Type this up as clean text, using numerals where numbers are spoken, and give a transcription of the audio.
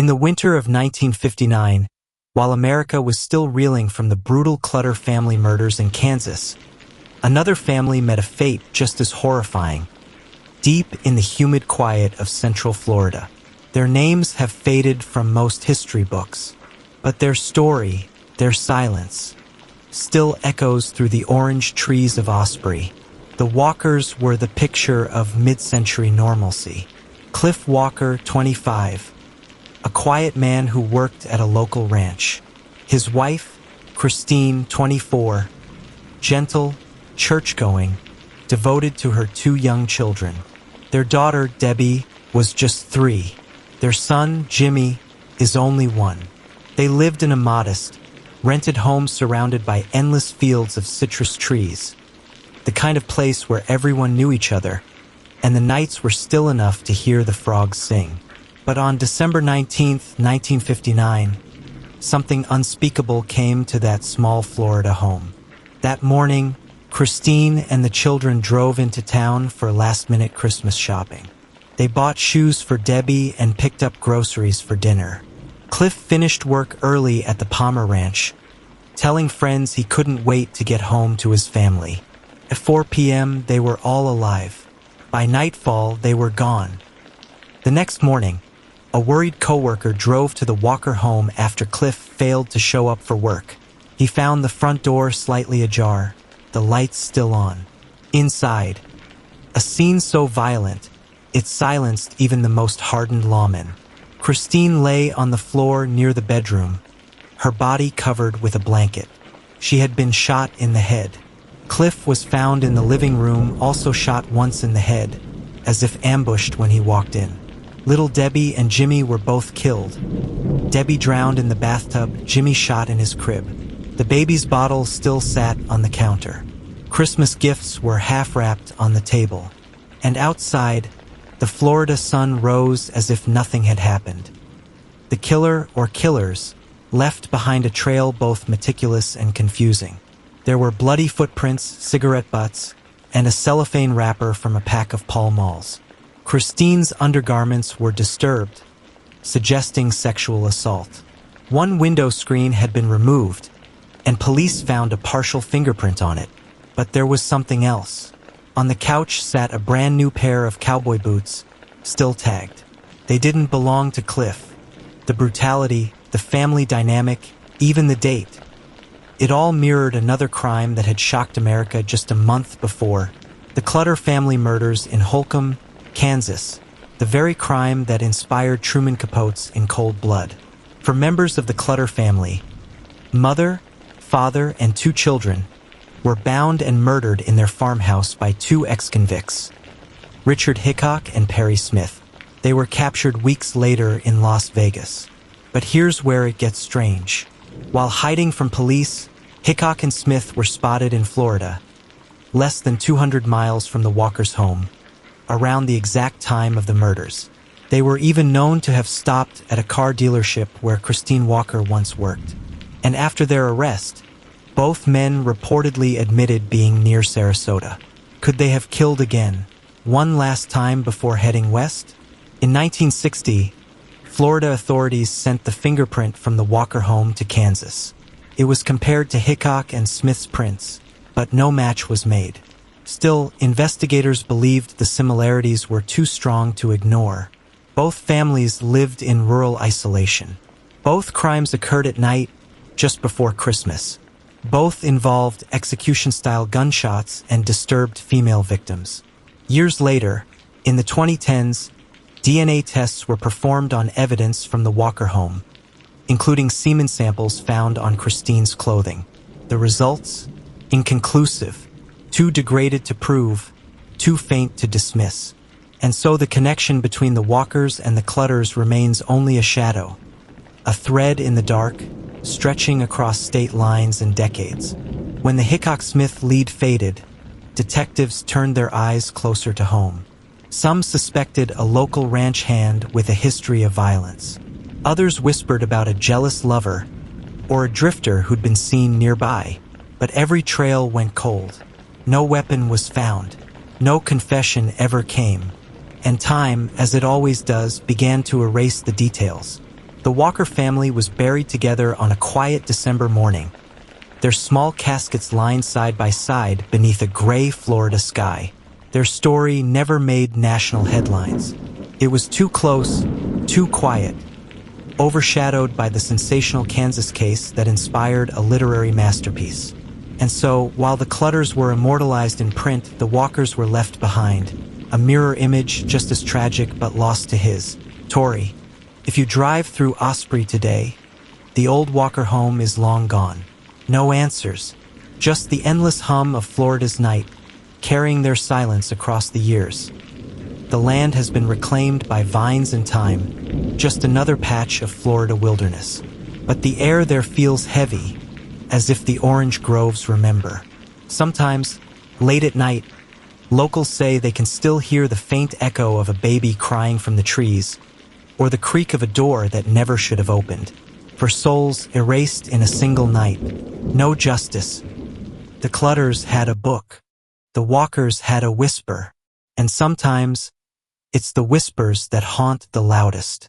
In the winter of 1959, while America was still reeling from the brutal Clutter family murders in Kansas, another family met a fate just as horrifying, deep in the humid quiet of Central Florida. Their names have faded from most history books, but their story, their silence, still echoes through the orange trees of Osprey. The Walkers were the picture of mid-century normalcy. Cliff Walker, 25, a quiet man who worked at a local ranch. His wife, Christine, 24, gentle, church-going, devoted to her 2 young children. Their daughter, Debbie, was just 3. Their son, Jimmy, is only 1. They lived in a modest, rented home surrounded by endless fields of citrus trees, the kind of place where everyone knew each other, and the nights were still enough to hear the frogs sing. But on December 19, 1959, something unspeakable came to that small Florida home. That morning, Christine and the children drove into town for last-minute Christmas shopping. They bought shoes for Debbie and picked up groceries for dinner. Cliff finished work early at the Palmer Ranch, telling friends he couldn't wait to get home to his family. At 4 p.m., they were all alive. By nightfall, they were gone. The next morning, a worried coworker drove to the Walker home after Cliff failed to show up for work. He found the front door slightly ajar, the lights still on. Inside, a scene so violent, it silenced even the most hardened lawmen. Christine lay on the floor near the bedroom, her body covered with a blanket. She had been shot in the head. Cliff was found in the living room, also shot once in the head, as if ambushed when he walked in. Little Debbie and Jimmy were both killed. Debbie drowned in the bathtub, Jimmy shot in his crib. The baby's bottle still sat on the counter. Christmas gifts were half-wrapped on the table. And outside, the Florida sun rose as if nothing had happened. The killer, or killers, left behind a trail both meticulous and confusing. There were bloody footprints, cigarette butts, and a cellophane wrapper from a pack of Pall Malls. Christine's undergarments were disturbed, suggesting sexual assault. One window screen had been removed, and police found a partial fingerprint on it. But there was something else. On the couch sat a brand new pair of cowboy boots, still tagged. They didn't belong to Cliff. The brutality, the family dynamic, even the date. It all mirrored another crime that had shocked America just a month before. The Clutter family murders in Holcomb, Kansas. The very crime that inspired Truman Capote's In Cold Blood. For members of the Clutter family, mother, father, and 2 children were bound and murdered in their farmhouse by 2 ex-convicts, Richard Hickok and Perry Smith. They were captured weeks later in Las Vegas. But here's where it gets strange. While hiding from police, Hickok and Smith were spotted in Florida, less than 200 miles from the Walkers' home, around the exact time of the murders. They were even known to have stopped at a car dealership where Christine Walker once worked. And after their arrest, both men reportedly admitted being near Sarasota. Could they have killed again, one last time before heading west? In 1960, Florida authorities sent the fingerprint from the Walker home to Kansas. It was compared to Hickok and Smith's prints, but no match was made. Still, investigators believed the similarities were too strong to ignore. Both families lived in rural isolation. Both crimes occurred at night, just before Christmas. Both involved execution-style gunshots and disturbed female victims. Years later, in the 2010s, DNA tests were performed on evidence from the Walker home, including semen samples found on Christine's clothing. The results? Inconclusive, too degraded to prove, too faint to dismiss. And so the connection between the Walkers and the Clutters remains only a shadow, a thread in the dark, stretching across state lines and decades. When the Hickok-Smith lead faded, detectives turned their eyes closer to home. Some suspected a local ranch hand with a history of violence. Others whispered about a jealous lover or a drifter who'd been seen nearby. But every trail went cold. No weapon was found. No confession ever came. And time, as it always does, began to erase the details. The Walker family was buried together on a quiet December morning, their small caskets lined side by side beneath a gray Florida sky. Their story never made national headlines. It was too close, too quiet, overshadowed by the sensational Kansas case that inspired a literary masterpiece. And so, while the Clutters were immortalized in print, the Walkers were left behind, a mirror image just as tragic but lost to his. Tori, if you drive through Osprey today, the old Walker home is long gone. No answers, just the endless hum of Florida's night, carrying their silence across the years. The land has been reclaimed by vines and time, just another patch of Florida wilderness. But the air there feels heavy, as if the orange groves remember. Sometimes, late at night, locals say they can still hear the faint echo of a baby crying from the trees, or the creak of a door that never should have opened. For souls erased in a single night, no justice. The Clutters had a book. The Walkers had a whisper. And sometimes, it's the whispers that haunt the loudest.